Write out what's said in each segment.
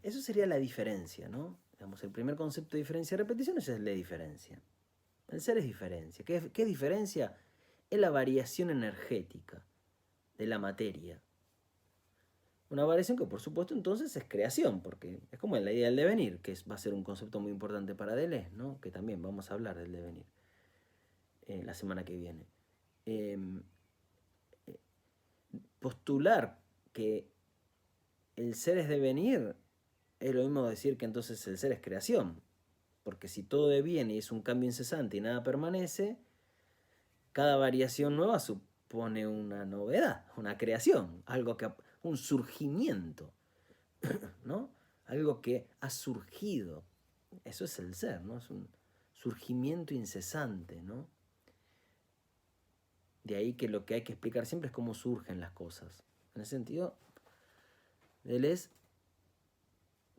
Eso sería la diferencia, ¿no? Digamos, el primer concepto de diferencia y repetición es el de diferencia. El ser es diferencia. ¿Qué es diferencia? Es la variación energética de la materia. Una variación que por supuesto entonces es creación, porque es como la idea del devenir, que va a ser un concepto muy importante para Deleuze, ¿no? Que también vamos a hablar del devenir la semana que viene. Em, Postular que el ser es devenir es lo mismo decir que entonces el ser es creación, porque si todo deviene y es un cambio incesante y nada permanece, cada variación nueva supone una novedad, una creación, un surgimiento, ¿no? Algo que ha surgido. Eso es el ser, ¿no? Es un surgimiento incesante, ¿no? De ahí que lo que hay que explicar siempre es cómo surgen las cosas. En ese sentido, Deleuze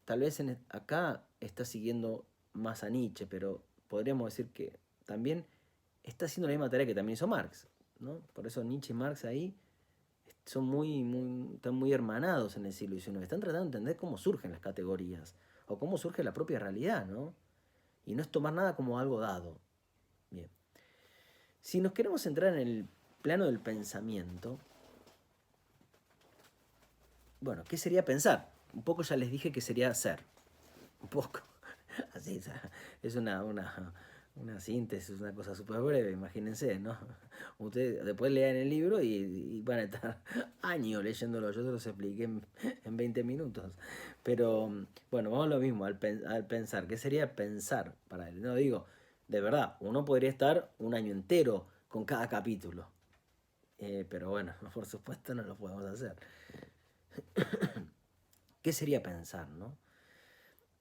tal vez acá está siguiendo más a Nietzsche, pero podríamos decir que también está haciendo la misma tarea que también hizo Marx, ¿no? Por eso Nietzsche y Marx ahí están muy hermanados en el siglo XIX. Están tratando de entender cómo surgen las categorías o cómo surge la propia realidad, ¿no? Y no es tomar nada como algo dado. Bien. Si nos queremos centrar en el plano del pensamiento, bueno, ¿qué sería pensar? Un poco ya les dije que sería ser. Un poco. Así, es una síntesis, una cosa súper breve, imagínense, ¿no? Ustedes después lean el libro y van a estar años leyéndolo, yo se los expliqué en 20 minutos. Pero bueno, vamos a lo mismo, al pensar, ¿qué sería pensar para él? No digo, de verdad, uno podría estar un año entero con cada capítulo. Pero bueno, por supuesto no lo podemos hacer. ¿Qué sería pensar, no?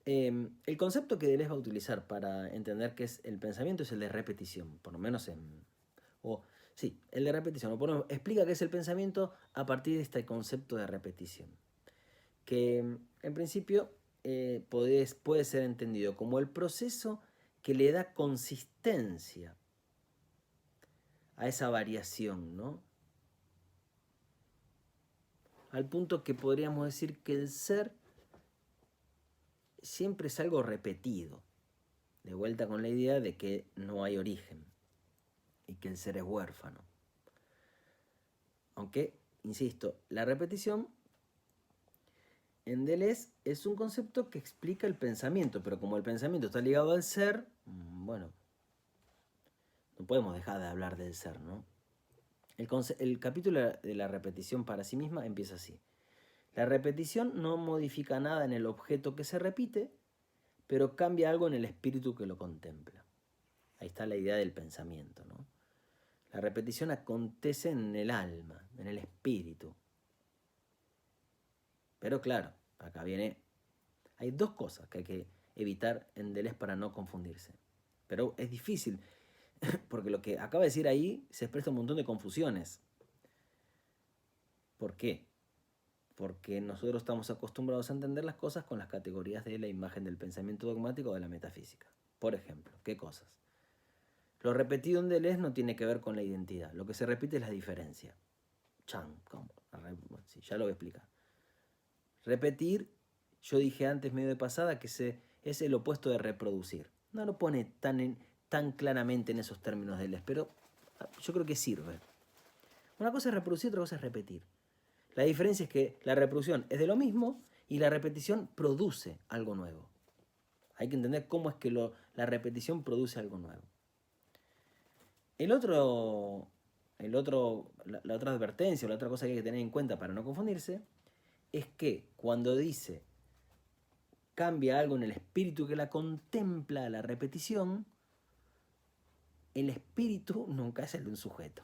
El concepto que Deleuze va a utilizar para entender qué es el pensamiento es el de repetición, por lo menos sí, el de repetición, o por lo menos explica qué es el pensamiento a partir de este concepto de repetición, que en principio puede ser entendido como el proceso que le da consistencia a esa variación, ¿no? Al punto que podríamos decir que el ser siempre es algo repetido, de vuelta con la idea de que no hay origen y que el ser es huérfano. Aunque, insisto, la repetición en Deleuze es un concepto que explica el pensamiento, pero como el pensamiento está ligado al ser, bueno, no podemos dejar de hablar del ser, ¿no? El capítulo de la repetición para sí misma empieza así. La repetición no modifica nada en el objeto que se repite, pero cambia algo en el espíritu que lo contempla. Ahí está la idea del pensamiento, ¿no? La repetición acontece en el alma, en el espíritu. Pero claro, acá viene... Hay dos cosas que hay que evitar en Deleuze para no confundirse. Pero es difícil, porque lo que acaba de decir ahí se expresa un montón de confusiones. ¿Por qué? Porque nosotros estamos acostumbrados a entender las cosas con las categorías de la imagen del pensamiento dogmático o de la metafísica. Por ejemplo, ¿qué cosas? Lo repetido en Deleuze no tiene que ver con la identidad. Lo que se repite es la diferencia. ¿Cómo? Sí, ya lo voy a explicar. Repetir, yo dije antes, medio de pasada, que es el opuesto de reproducir. No lo pone tan claramente en esos términos Deleuze, pero yo creo que sirve. Una cosa es reproducir, otra cosa es repetir. La diferencia es que la reproducción es de lo mismo y la repetición produce algo nuevo. Hay que entender cómo es que la repetición produce algo nuevo. La otra advertencia o la otra cosa que hay que tener en cuenta para no confundirse es que cuando dice cambia algo en el espíritu que la contempla la repetición, el espíritu nunca es el de un sujeto.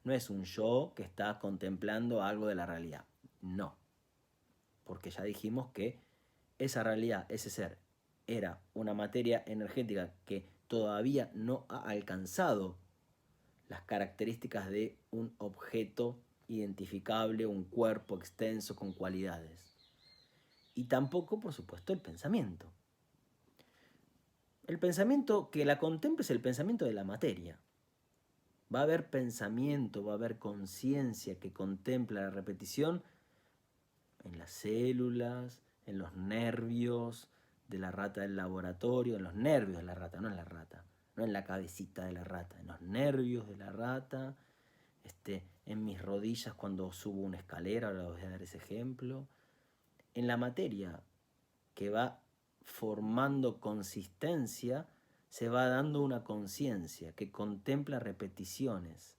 No es un yo que está contemplando algo de la realidad. No. Porque ya dijimos que esa realidad, ese ser, era una materia energética que todavía no ha alcanzado las características de un objeto identificable, un cuerpo extenso con cualidades. Y tampoco, por supuesto, el pensamiento. El pensamiento que la contempla es el pensamiento de la materia. Va a haber pensamiento, va a haber conciencia que contempla la repetición en las células, en los nervios de la rata del laboratorio, en los nervios de la rata, no en la rata, no en la cabecita de la rata, en los nervios de la rata, en mis rodillas cuando subo una escalera, ahora les voy a dar ese ejemplo, en la materia que va formando consistencia, se va dando una conciencia que contempla repeticiones.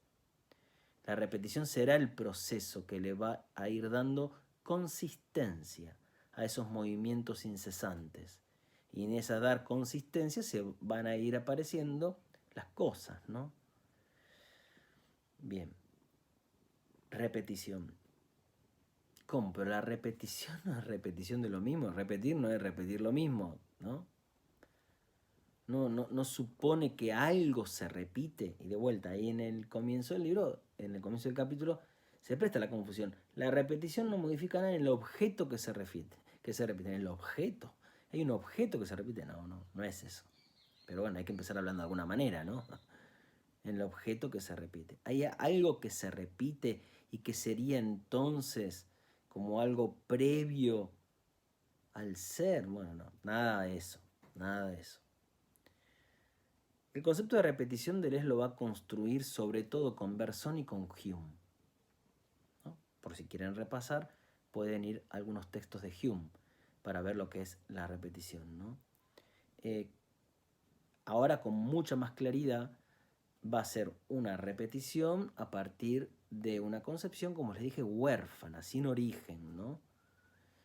La repetición será el proceso que le va a ir dando consistencia a esos movimientos incesantes. Y en esa dar consistencia se van a ir apareciendo las cosas, ¿no? Bien. Repetición. ¿Cómo? Pero la repetición no es repetición de lo mismo. Repetir no es repetir lo mismo, ¿no? No supone que algo se repite. Y de vuelta, ahí en el comienzo del libro, en el comienzo del capítulo, se presta la confusión. La repetición no modifica nada en el objeto que se repite. En el objeto. ¿Hay un objeto que se repite? No es eso. Pero bueno, hay que empezar hablando de alguna manera, ¿no? En el objeto que se repite. ¿Hay algo que se repite y que sería entonces como algo previo al ser? Bueno, no, nada de eso, nada de eso. El concepto de repetición Deleuze lo va a construir sobre todo con Bergson y con Hume, ¿no? Por si quieren repasar, pueden ir a algunos textos de Hume para ver lo que es la repetición, ¿no? Ahora con mucha más claridad va a ser una repetición a partir de una concepción, como les dije, huérfana, sin origen, ¿no?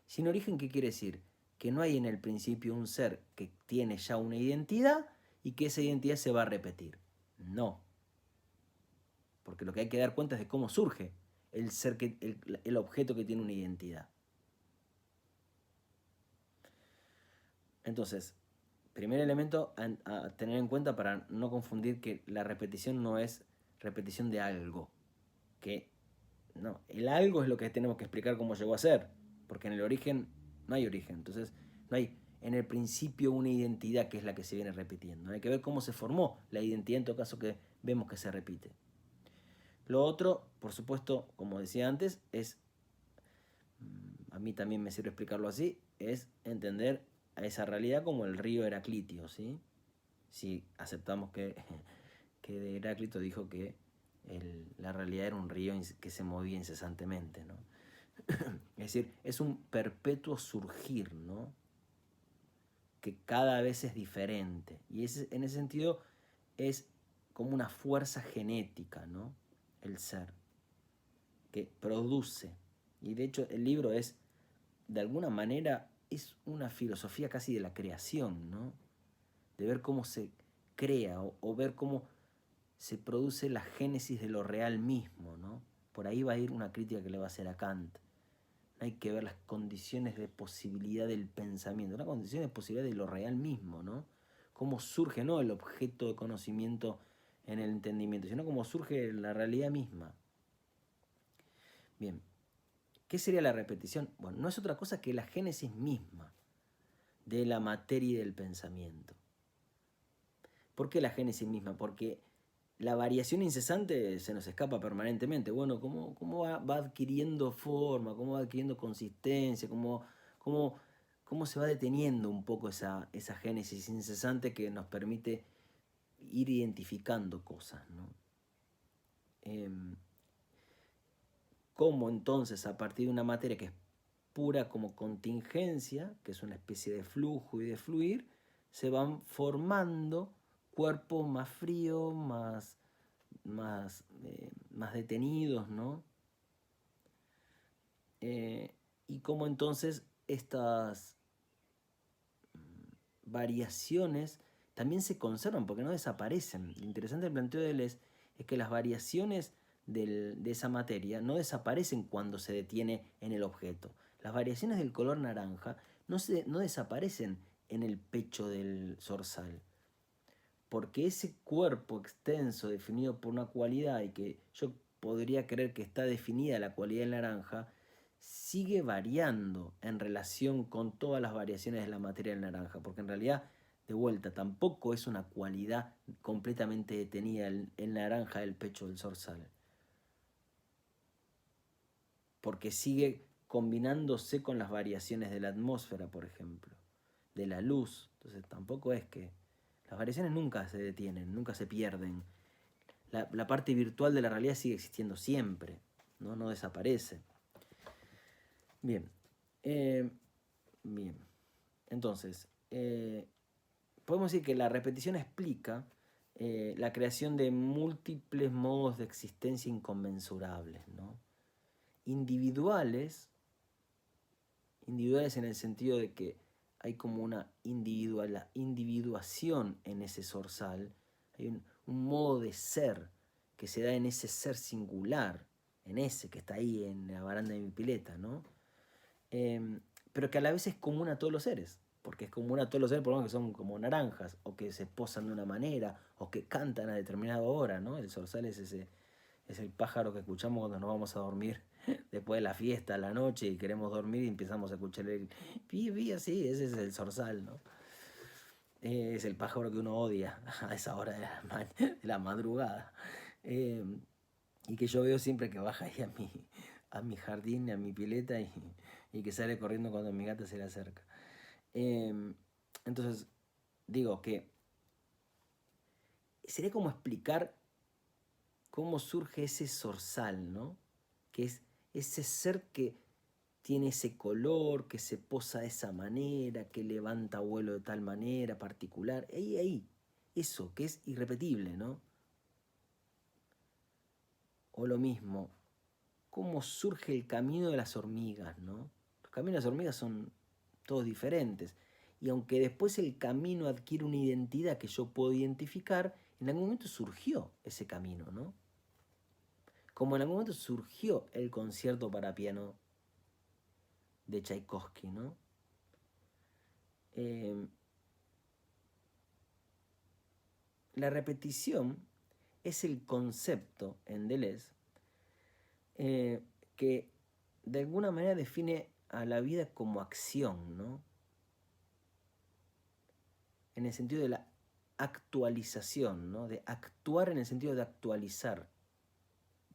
Sin origen, ¿qué quiere decir? Que no hay en el principio un ser que tiene ya una identidad y que esa identidad se va a repetir. No. Porque lo que hay que dar cuenta es de cómo surge el ser el objeto que tiene una identidad. Entonces, primer elemento a tener en cuenta para no confundir que la repetición no es repetición de algo. Que no, el algo es lo que tenemos que explicar cómo llegó a ser. Porque en el origen no hay origen. Entonces, no hay en el principio una identidad que es la que se viene repitiendo. Hay que ver cómo se formó la identidad en todo caso que vemos que se repite. Lo otro, por supuesto, como decía antes, es, a mí también me sirve explicarlo así, es entender a esa realidad como el río Heraclitio, ¿sí? Si aceptamos que Heráclito dijo que la realidad era un río que se movía incesantemente, ¿no? Es decir, es un perpetuo surgir, ¿no? Que cada vez es diferente. Y en ese sentido es como una fuerza genética, ¿no? El ser, que produce. Y de hecho el libro es, de alguna manera, es una filosofía casi de la creación, ¿no? De ver cómo se crea o ver cómo se produce la génesis de lo real mismo, ¿no? Por ahí va a ir una crítica que le va a hacer a Kant. Hay que ver las condiciones de posibilidad del pensamiento, una condición de posibilidad de lo real mismo, ¿no? Cómo surge no el objeto de conocimiento en el entendimiento, sino cómo surge la realidad misma. Bien, ¿qué sería la repetición? Bueno, no es otra cosa que la génesis misma de la materia y del pensamiento. ¿Por qué la génesis misma? Porque la variación incesante se nos escapa permanentemente. Bueno, ¿cómo va adquiriendo forma? ¿Cómo va adquiriendo consistencia? ¿Cómo se va deteniendo un poco esa génesis incesante que nos permite ir identificando cosas, ¿no? ¿Cómo entonces a partir de una materia que es pura como contingencia, que es una especie de flujo y de fluir, se van formando cuerpos más fríos, más detenidos, ¿no? Y cómo entonces estas variaciones también se conservan porque no desaparecen. Lo interesante del planteo de Deleuze es que las variaciones de esa materia no desaparecen cuando se detiene en el objeto. Las variaciones del color naranja no desaparecen en el pecho del zorzal, porque ese cuerpo extenso definido por una cualidad y que yo podría creer que está definida la cualidad del naranja, sigue variando en relación con todas las variaciones de la materia del naranja, porque en realidad, de vuelta, tampoco es una cualidad completamente detenida el naranja del pecho del zorzal, porque sigue combinándose con las variaciones de la atmósfera, por ejemplo, de la luz. Entonces tampoco es que las variaciones nunca se detienen, nunca se pierden. La parte virtual de la realidad sigue existiendo siempre, no desaparece. Bien, bien. Entonces, podemos decir que la repetición explica la creación de múltiples modos de existencia inconmensurables, ¿no? Individuales en el sentido de que hay como una individuación en ese zorzal, hay un modo de ser que se da en ese ser singular, en ese que está ahí en la baranda de mi pileta, ¿no? Pero que a la vez es común a todos los seres, porque es común a todos los seres, por lo menos que son como naranjas, o que se posan de una manera, o que cantan a determinada hora, ¿no? El zorzal es el pájaro que escuchamos cuando nos vamos a dormir después de la fiesta, a la noche, y queremos dormir y empezamos a escuchar el pi, así, ese es el zorzal, ¿no? Es el pájaro que uno odia a esa hora de la madrugada. Y que yo veo siempre que baja ahí a mi jardín, a mi pileta, y que sale corriendo cuando mi gata se le acerca. Entonces, digo que sería como explicar cómo surge ese zorzal, ¿no? Que es ese ser que tiene ese color, que se posa de esa manera, que levanta vuelo de tal manera particular. Ahí, eso, que es irrepetible, ¿no? O lo mismo, cómo surge el camino de las hormigas, ¿no? Los caminos de las hormigas son todos diferentes. Y aunque después el camino adquiere una identidad que yo puedo identificar, en algún momento surgió ese camino, ¿no? Como en algún momento surgió el concierto para piano de Tchaikovsky, ¿no? La repetición es el concepto en Deleuze que de alguna manera define a la vida como acción, ¿no? En el sentido de la actualización, ¿no? De actuar en el sentido de actualizar.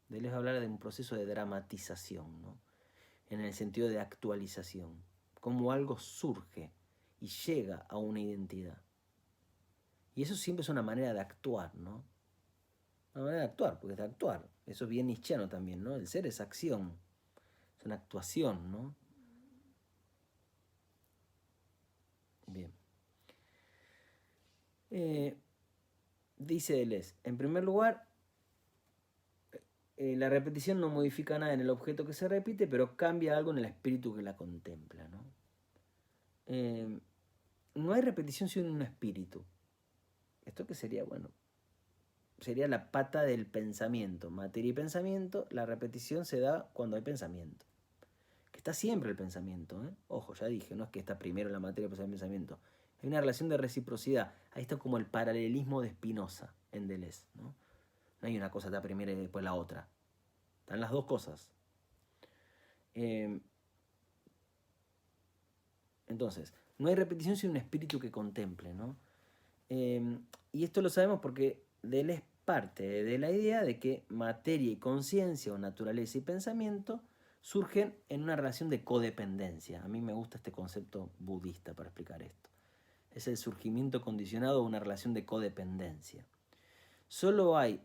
Deleuze hablar de un proceso de dramatización, ¿no? En el sentido de actualización, como algo surge y llega a una identidad. Y eso siempre es una manera de actuar, ¿no? Una manera de actuar, porque es de actuar. Eso es bien nietzscheano también, ¿no? El ser es acción, es una actuación, ¿no? Bien. Dice Deleuze, en primer lugar, la repetición no modifica nada en el objeto que se repite, pero cambia algo en el espíritu que la contempla, ¿no? No hay repetición sin un espíritu. ¿Esto qué sería? Bueno, sería la pata del pensamiento. Materia y pensamiento, la repetición se da cuando hay pensamiento. Que está siempre el pensamiento, ¿eh? Ojo, ya dije, no es que está primero la materia y después el pensamiento. Hay una relación de reciprocidad. Ahí está como el paralelismo de Spinoza en Deleuze, ¿no? No hay una cosa está primero y después la otra. Están las dos cosas. Entonces, no hay repetición sin un espíritu que contemple, ¿no? Y esto lo sabemos porque Deleuze parte de la idea de que materia y conciencia, o naturaleza y pensamiento, surgen en una relación de codependencia. A mí me gusta este concepto budista para explicar esto. Es el surgimiento condicionado de una relación de codependencia. Solo hay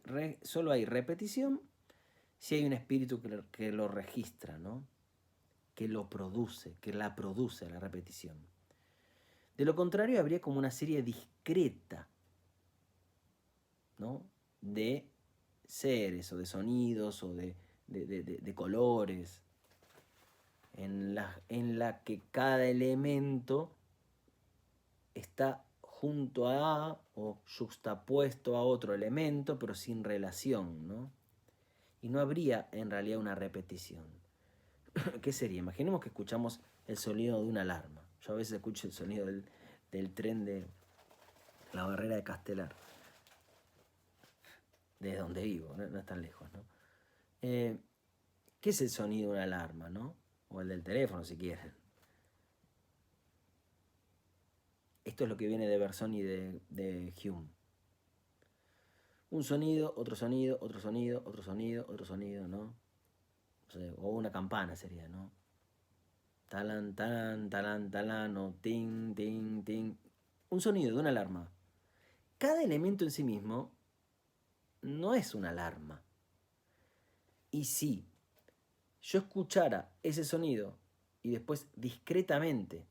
repetición si hay un espíritu que lo registra, ¿no? Que lo produce, que la produce la repetición. De lo contrario, habría como una serie discreta, ¿no? De seres o de sonidos o de colores, en la que cada elemento está junto a o juxtapuesto a otro elemento, pero sin relación, ¿no? Y no habría en realidad una repetición. ¿Qué sería? Imaginemos que escuchamos el sonido de una alarma. Yo a veces escucho el sonido del tren de la barrera de Castelar, desde donde vivo, no es tan lejos, ¿no? ¿Qué es el sonido de una alarma, no? O el del teléfono, si quieren. Esto es lo que viene de Bersoni y de Hume. Un sonido, otro sonido, otro sonido, otro sonido, otro sonido, ¿no? O una campana sería, ¿no? Talan, talan, talan, talan, o ting, ting, ting. Un sonido de una alarma. Cada elemento en sí mismo no es una alarma. Y si yo escuchara ese sonido y después discretamente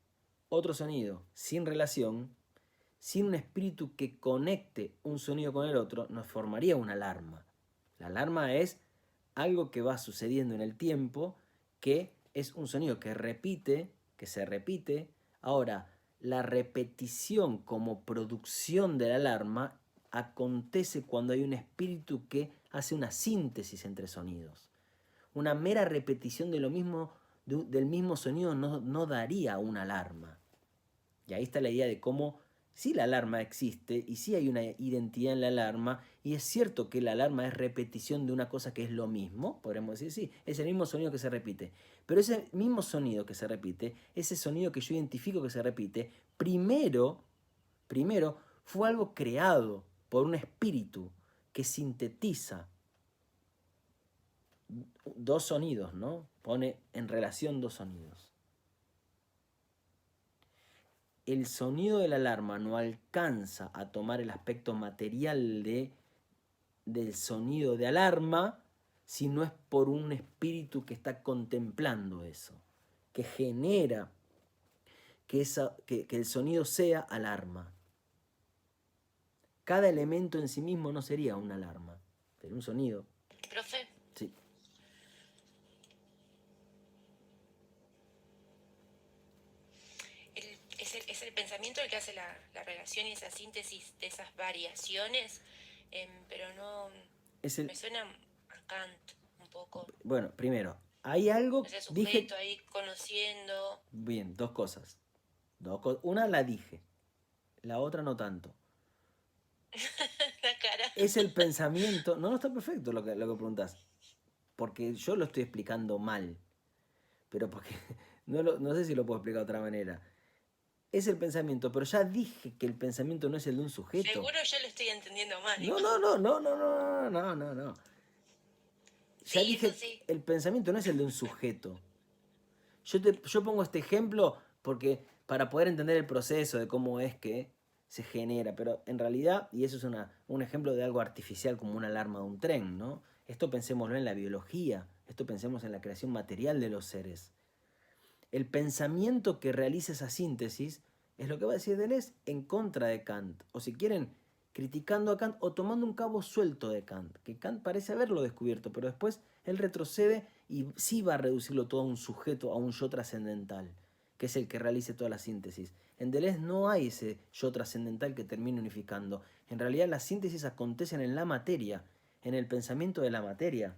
otro sonido sin relación, sin un espíritu que conecte un sonido con el otro, nos formaría una alarma. La alarma es algo que va sucediendo en el tiempo, que es un sonido que repite, que se repite. Ahora, la repetición como producción de la alarma acontece cuando hay un espíritu que hace una síntesis entre sonidos. Una mera repetición de lo mismo, del mismo sonido no daría una alarma. Y ahí está la idea de cómo sí la alarma existe y sí hay una identidad en la alarma, y es cierto que la alarma es repetición de una cosa que es lo mismo, podríamos decir, sí, es el mismo sonido que se repite, pero ese mismo sonido que se repite, ese sonido que yo identifico que se repite, primero fue algo creado por un espíritu que sintetiza dos sonidos, ¿no? Pone en relación dos sonidos. El sonido de la alarma no alcanza a tomar el aspecto material del sonido de alarma si no es por un espíritu que está contemplando eso, que genera que el sonido sea alarma. Cada elemento en sí mismo no sería una alarma, pero un sonido. Profe. Sí. Es el pensamiento el que hace la relación y esa síntesis de esas variaciones, pero no Es el, me suena a Kant un poco. bueno, primero, hay algo, Ese dije, sujeto ahí conociendo. bien, dos cosas. Una la dije, la otra no tanto. La cara. Es el pensamiento, no está perfecto lo que preguntás, porque yo lo estoy explicando mal, pero porque no sé si lo puedo explicar de otra manera. Es el pensamiento, pero ya dije que el pensamiento no es el de un sujeto. Seguro yo lo estoy entendiendo mal. No, no, no, no, no, no, no, no, no. Ya Sí, eso dije, sí. el pensamiento no es el de un sujeto. Yo pongo este ejemplo porque para poder entender el proceso de cómo es que se genera, pero en realidad, y eso es un ejemplo de algo artificial como una alarma de un tren, ¿no? Esto pensémoslo en la biología, esto pensemos en la creación material de los seres. El pensamiento que realiza esa síntesis es lo que va a decir Deleuze en contra de Kant, o si quieren, criticando a Kant o tomando un cabo suelto de Kant, que Kant parece haberlo descubierto, pero después él retrocede y sí va a reducirlo todo a un sujeto, a un yo trascendental, que es el que realice toda la síntesis. En Deleuze no hay ese yo trascendental que termine unificando. En realidad las síntesis acontecen en la materia, en el pensamiento de la materia.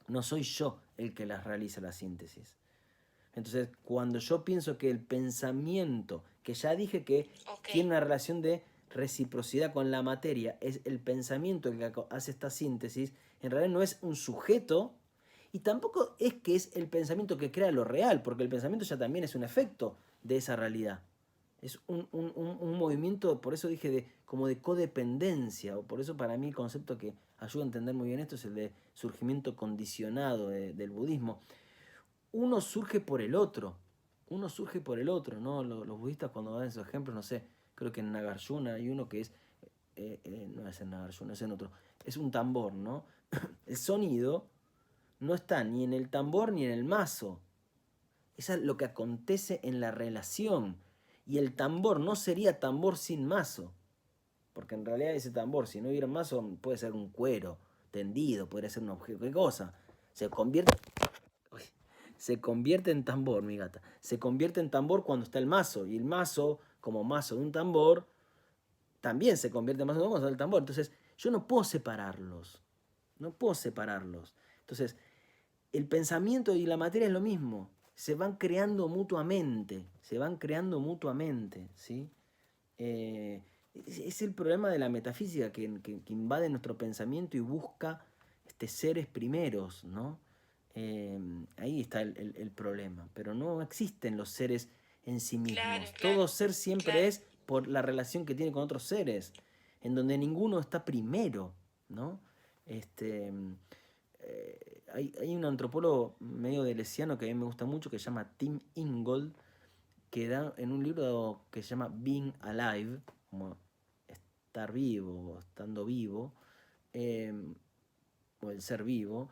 No soy yo el que las realiza la síntesis. Entonces, cuando yo pienso que el pensamiento, que ya dije que tiene una relación de reciprocidad con la materia, es el pensamiento el que hace esta síntesis, en realidad no es un sujeto y tampoco es que es el pensamiento que crea lo real, porque el pensamiento ya también es un efecto de esa realidad. Es un movimiento, por eso dije, como de codependencia, o por eso para mí el concepto que ayuda a entender muy bien esto es el de surgimiento condicionado del budismo. Uno surge por el otro, ¿no? Los budistas cuando dan esos ejemplos, no sé, creo que en Nagarjuna hay uno que es, no es en Nagarjuna, es en otro, es un tambor, ¿no? El sonido no está ni en el tambor ni en el mazo, eso es lo que acontece en la relación, y el tambor no sería tambor sin mazo, porque en realidad ese tambor, si no hubiera mazo, puede ser un cuero tendido, podría ser un objeto, ¿qué cosa? Se convierte se convierte en tambor, mi gata. Se convierte en tambor cuando está el mazo. Y el mazo, como mazo de un tambor, también se convierte en mazo de un el tambor. Entonces, yo no puedo separarlos. No puedo separarlos. Entonces, el pensamiento y la materia es lo mismo. Se van creando mutuamente. Se van creando mutuamente. ¿Sí? Es el problema de la metafísica que invade nuestro pensamiento y busca seres primeros, ¿no? Ahí está el problema, pero no existen los seres en sí mismos. Claro, Todo ser siempre claro. es por la relación que tiene con otros seres, en donde ninguno está primero, ¿no? hay un antropólogo medio deleuziano que a mí me gusta mucho, que se llama Tim Ingold, que da en un libro que se llama Being Alive, como estar vivo, estando vivo, eh, o el ser vivo,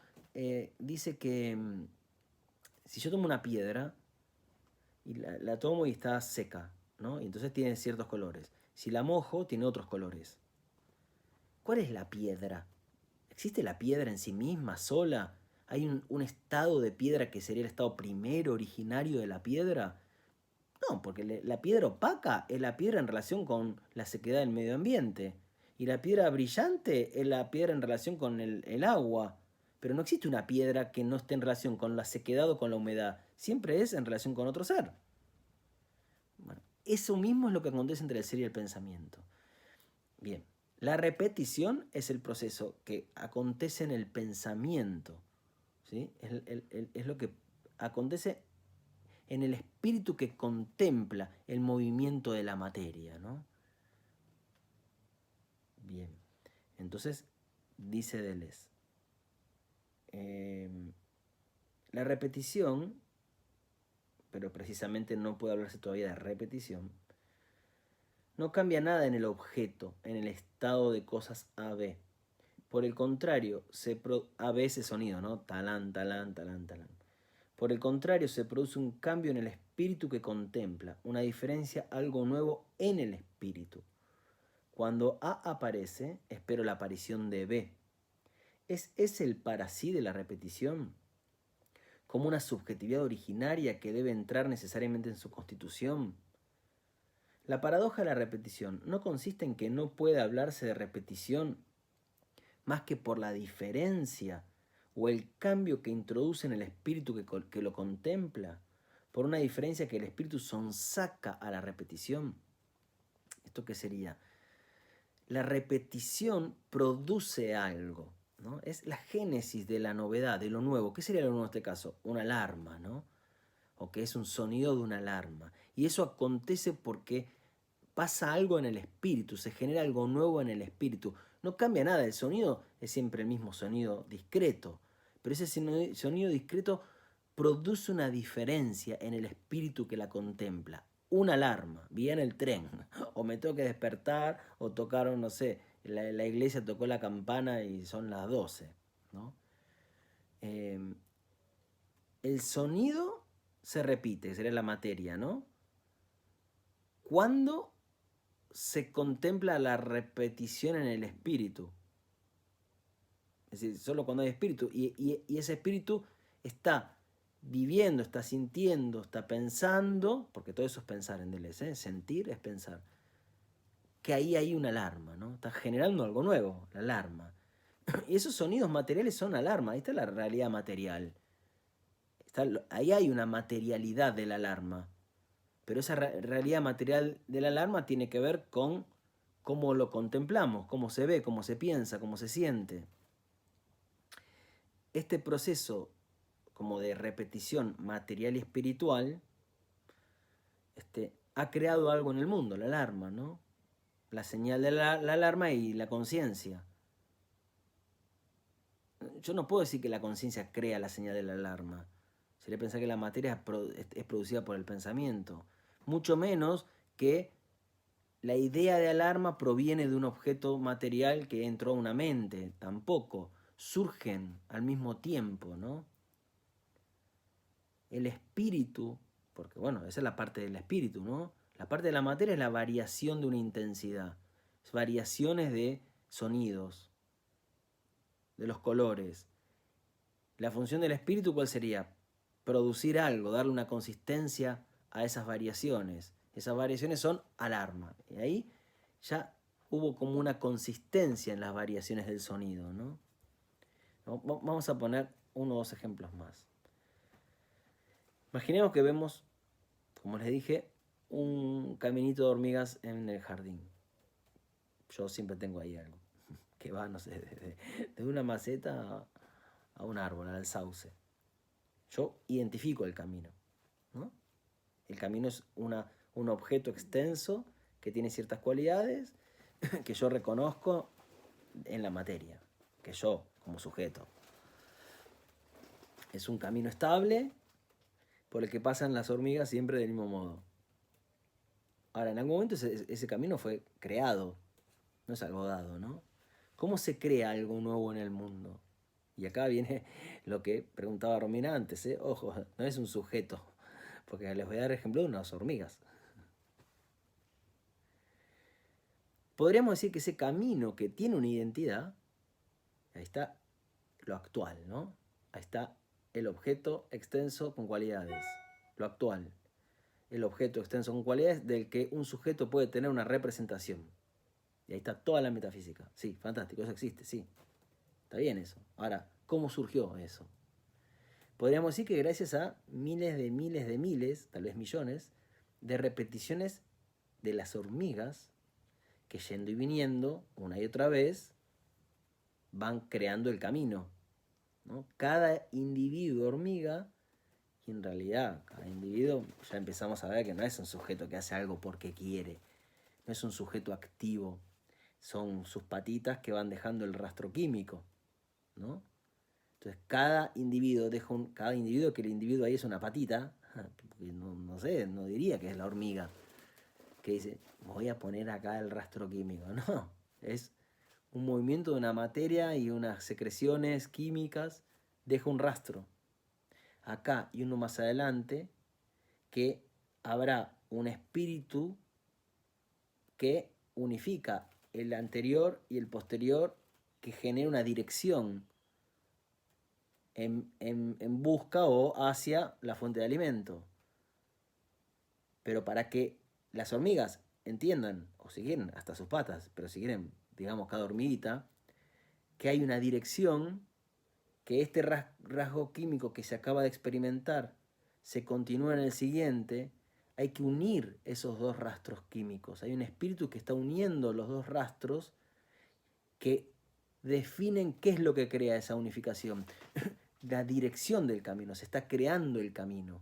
dice que si yo tomo una piedra y la tomo y está seca, ¿no? Y entonces tiene ciertos colores. Si la mojo, tiene otros colores. ¿Cuál es la piedra? ¿Existe la piedra en sí misma, sola? ¿Hay un estado de piedra que sería el estado primero, originario de la piedra? No, porque la piedra opaca es la piedra en relación con la sequedad del medio ambiente. Y la piedra brillante es la piedra en relación con el agua. Pero no existe una piedra que no esté en relación con la sequedad o con la humedad. Siempre es en relación con otro ser. Bueno, eso mismo es lo que acontece entre el ser y el pensamiento. Bien, la repetición es el proceso que acontece en el pensamiento. ¿Sí? Es lo que acontece en el espíritu que contempla el movimiento de la materia, ¿no? Bien, entonces dice Deleuze, la repetición, pero precisamente no puede hablarse todavía de repetición, no cambia nada en el objeto, en el estado de cosas AB. Por el contrario, AB ese sonido, ¿no? Talán, talán, talán, talán. Por el contrario, se produce un cambio en el espíritu que contempla, una diferencia, algo nuevo en el espíritu. Cuando A aparece, espero la aparición de B. ¿Es el para sí de la repetición? ¿Como una subjetividad originaria que debe entrar necesariamente en su constitución? La paradoja de la repetición no consiste en que no puede hablarse de repetición más que por la diferencia o el cambio que introduce en el espíritu que lo contempla, por una diferencia que el espíritu sonsaca a la repetición. ¿Esto qué sería? La repetición produce algo, ¿no? Es la génesis de la novedad, de lo nuevo. ¿Qué sería lo nuevo en este caso? Una alarma, ¿no? O que es un sonido de una alarma. Y eso acontece porque pasa algo en el espíritu, se genera algo nuevo en el espíritu. No cambia nada, el sonido es siempre el mismo sonido discreto, pero ese sonido discreto produce una diferencia en el espíritu que la contempla. Una alarma, viene el tren, o me tengo que despertar, o tocaron, no sé, la iglesia tocó la campana y son las 12, ¿no? El sonido se repite, sería la materia, ¿no? ¿Cuándo se contempla la repetición en el espíritu? Es decir, solo cuando hay espíritu. Y ese espíritu está viviendo, está sintiendo, está pensando, porque todo eso es pensar en Deleuze, ¿eh? Sentir es pensar, que ahí hay una alarma, ¿no? Está generando algo nuevo, la alarma. Y esos sonidos materiales son alarma, ahí está la realidad material. Ahí hay una materialidad de la alarma. Pero esa realidad material de la alarma tiene que ver con cómo lo contemplamos, cómo se ve, cómo se piensa, cómo se siente. Este proceso como de repetición material y espiritual ha creado algo en el mundo, la alarma, ¿no? La señal de la alarma y la conciencia. Yo no puedo decir que la conciencia crea la señal de la alarma. Sería pensar que la materia es producida por el pensamiento. Mucho menos que la idea de alarma proviene de un objeto material que entró a una mente. Tampoco. Surgen al mismo tiempo, ¿no? El espíritu, porque bueno, esa es la parte del espíritu, ¿no? La parte de la materia es la variación de una intensidad. Es variaciones de sonidos, de los colores. La función del espíritu, ¿cuál sería? Producir algo, darle una consistencia a esas variaciones. Esas variaciones son alarma. Y ahí ya hubo como una consistencia en las variaciones del sonido, ¿no? Vamos a poner uno o dos ejemplos más. Imaginemos que vemos, como les dije, un caminito de hormigas en el jardín. Yo siempre tengo ahí algo que va, no sé, de una maceta a un árbol, al sauce. Yo identifico el camino, ¿no? El camino es un objeto extenso que tiene ciertas cualidades que yo reconozco en la materia, que yo como sujeto. Es un camino estable por el que pasan las hormigas siempre del mismo modo. Ahora, en algún momento ese camino fue creado, no es algo dado, ¿no? ¿Cómo se crea algo nuevo en el mundo? Y acá viene lo que preguntaba Romina antes, ¿eh? Ojo, no es un sujeto, porque les voy a dar ejemplo de unas hormigas. Podríamos decir que ese camino que tiene una identidad, ahí está lo actual, ¿no? Ahí está el objeto extenso con cualidades, lo actual. El objeto extenso con cualidades del que un sujeto puede tener una representación. Y ahí está toda la metafísica. Sí, fantástico, eso existe, sí. Está bien eso. Ahora, ¿cómo surgió eso? Podríamos decir que gracias a miles, tal vez millones, de repeticiones de las hormigas que yendo y viniendo, una y otra vez, van creando el camino, ¿no? Cada individuo hormiga, y en realidad cada individuo ya empezamos a ver que no es un sujeto que hace algo porque quiere, no es un sujeto activo, son sus patitas que van dejando el rastro químico, ¿no? Entonces cada individuo que el individuo ahí es una patita, no sé, no diría que es la hormiga, que dice, voy a poner acá el rastro químico, no, es un movimiento de una materia y unas secreciones químicas, deja un rastro. Acá y uno más adelante, que habrá un espíritu que unifica el anterior y el posterior, que genera una dirección en busca o hacia la fuente de alimento. Pero para que las hormigas entiendan, o si quieren, hasta sus patas, pero si quieren, digamos, cada hormiguita, que hay una dirección, que este rasgo químico que se acaba de experimentar se continúa en el siguiente, hay que unir esos dos rastros químicos. Hay un espíritu que está uniendo los dos rastros que definen qué es lo que crea esa unificación. La dirección del camino, se está creando el camino.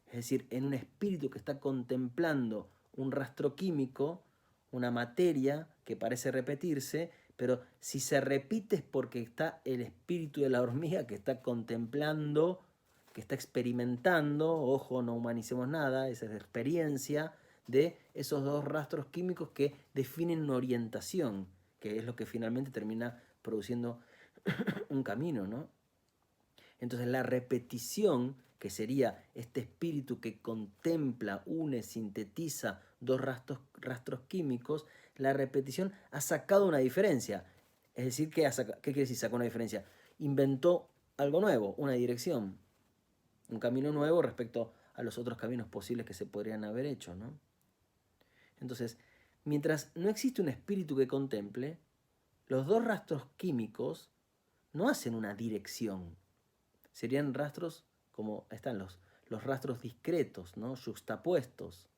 Es decir, en un espíritu que está contemplando un rastro químico, una materia que parece repetirse, pero si se repite es porque está el espíritu de la hormiga que está contemplando, que está experimentando, ojo, no humanicemos nada, esa es la experiencia de esos dos rastros químicos que definen una orientación, que es lo que finalmente termina produciendo un camino, ¿no? Entonces la repetición, que sería este espíritu que contempla, une, sintetiza dos rastros químicos, la repetición ha sacado una diferencia. Es decir, ¿qué quiere decir sacó una diferencia? Inventó algo nuevo, una dirección, un camino nuevo respecto a los otros caminos posibles que se podrían haber hecho, ¿no? Entonces, mientras no existe un espíritu que contemple, los dos rastros químicos no hacen una dirección. Serían rastros como están los rastros discretos, ¿no? Juxtapuestos,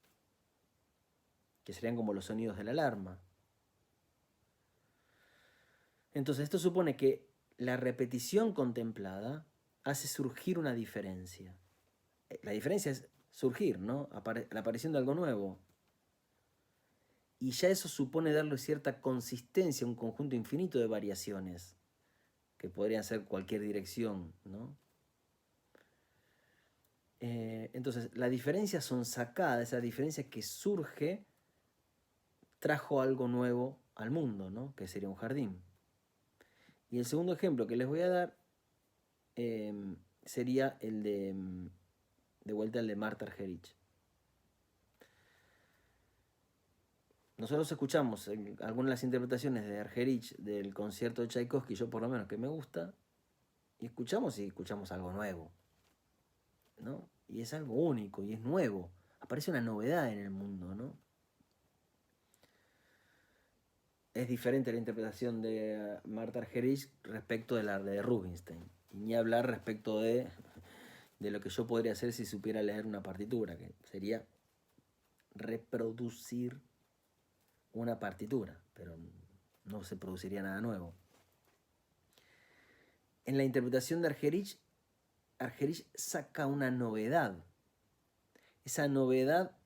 que serían como los sonidos de la alarma. Entonces esto supone que la repetición contemplada hace surgir una diferencia. La diferencia es surgir, ¿no? La aparición de algo nuevo. Y ya eso supone darle cierta consistencia a un conjunto infinito de variaciones, que podrían ser cualquier dirección, ¿no? Entonces, la diferencia sonsacada, esa diferencia que surge, trajo algo nuevo al mundo, ¿no? Que sería un jardín. Y el segundo ejemplo que les voy a dar sería el de vuelta el de Marta Argerich. Nosotros escuchamos algunas de las interpretaciones de Argerich del concierto de Tchaikovsky, yo por lo menos que me gusta, y escuchamos algo nuevo, ¿no? Y es algo único y es nuevo. Aparece una novedad en el mundo, ¿no? Es diferente la interpretación de Marta Argerich respecto de la de Rubinstein. Y ni hablar respecto de lo que yo podría hacer si supiera leer una partitura, que sería reproducir una partitura, pero no se produciría nada nuevo. En la interpretación de Argerich, Argerich saca una novedad. Esa novedad,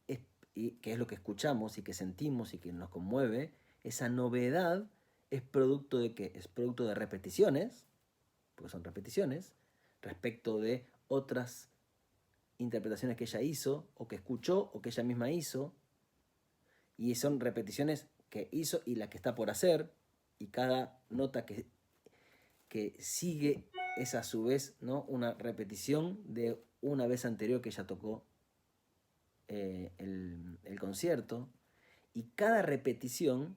que es lo que escuchamos y que sentimos y que nos conmueve, esa novedad es producto de ¿qué? Es producto de repeticiones, porque son repeticiones, respecto de otras interpretaciones que ella hizo, o que escuchó, o que ella misma hizo, y son repeticiones que hizo y la que está por hacer, y cada nota que sigue es a su vez, ¿no?, una repetición de una vez anterior que ella tocó el concierto, y cada repetición,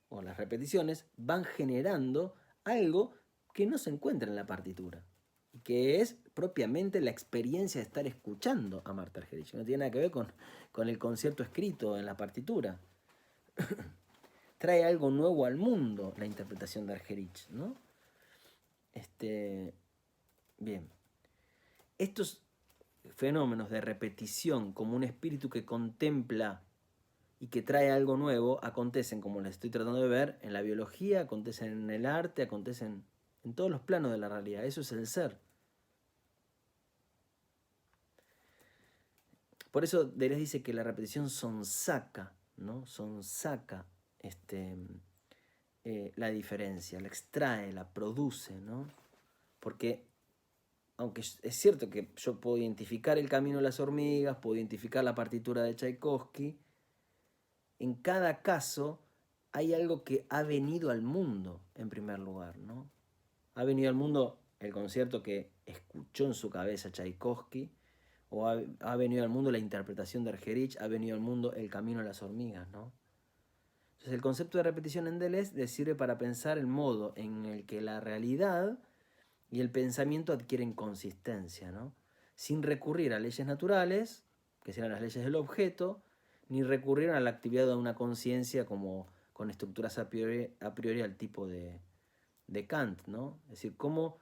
o las repeticiones, van generando algo que no se encuentra en la partitura, y que es propiamente la experiencia de estar escuchando a Martha Argerich. No tiene nada que ver con el concierto escrito en la partitura. Trae algo nuevo al mundo la interpretación de Argerich, ¿no? Bien. Estos fenómenos de repetición como un espíritu que contempla y que trae algo nuevo acontecen, como les estoy tratando de ver, en la biología, acontecen en el arte, acontecen en todos los planos de la realidad. Eso es el ser. Por eso Deleuze dice que la repetición sonsaca, ¿no? Sonsaca la diferencia, la extrae, la produce, ¿no? Porque aunque es cierto que yo puedo identificar el camino de las hormigas, puedo identificar la partitura de Tchaikovsky, en cada caso hay algo que ha venido al mundo, en primer lugar, ¿no? Ha venido al mundo el concierto que escuchó en su cabeza Tchaikovsky, o ha venido al mundo la interpretación de Argerich, ha venido al mundo el camino de las hormigas, ¿no? Entonces el concepto de repetición en Deleuze le sirve para pensar el modo en el que la realidad y el pensamiento adquieren consistencia, ¿no? Sin recurrir a leyes naturales, que serán las leyes del objeto, ni recurrir a la actividad de una conciencia como con estructuras a priori al tipo de Kant, ¿no? Es decir, cómo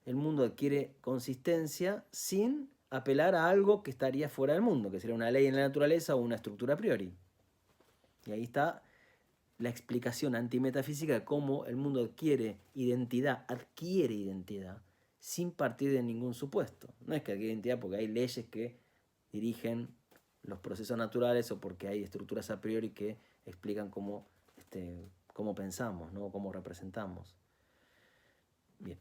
el mundo adquiere consistencia sin apelar a algo que estaría fuera del mundo, que sería una ley en la naturaleza o una estructura a priori. Y ahí está la explicación antimetafísica de cómo el mundo adquiere identidad sin partir de ningún supuesto. No es que adquiere identidad porque hay leyes que dirigen los procesos naturales o porque hay estructuras a priori que explican cómo pensamos, ¿no? Cómo representamos. Bien.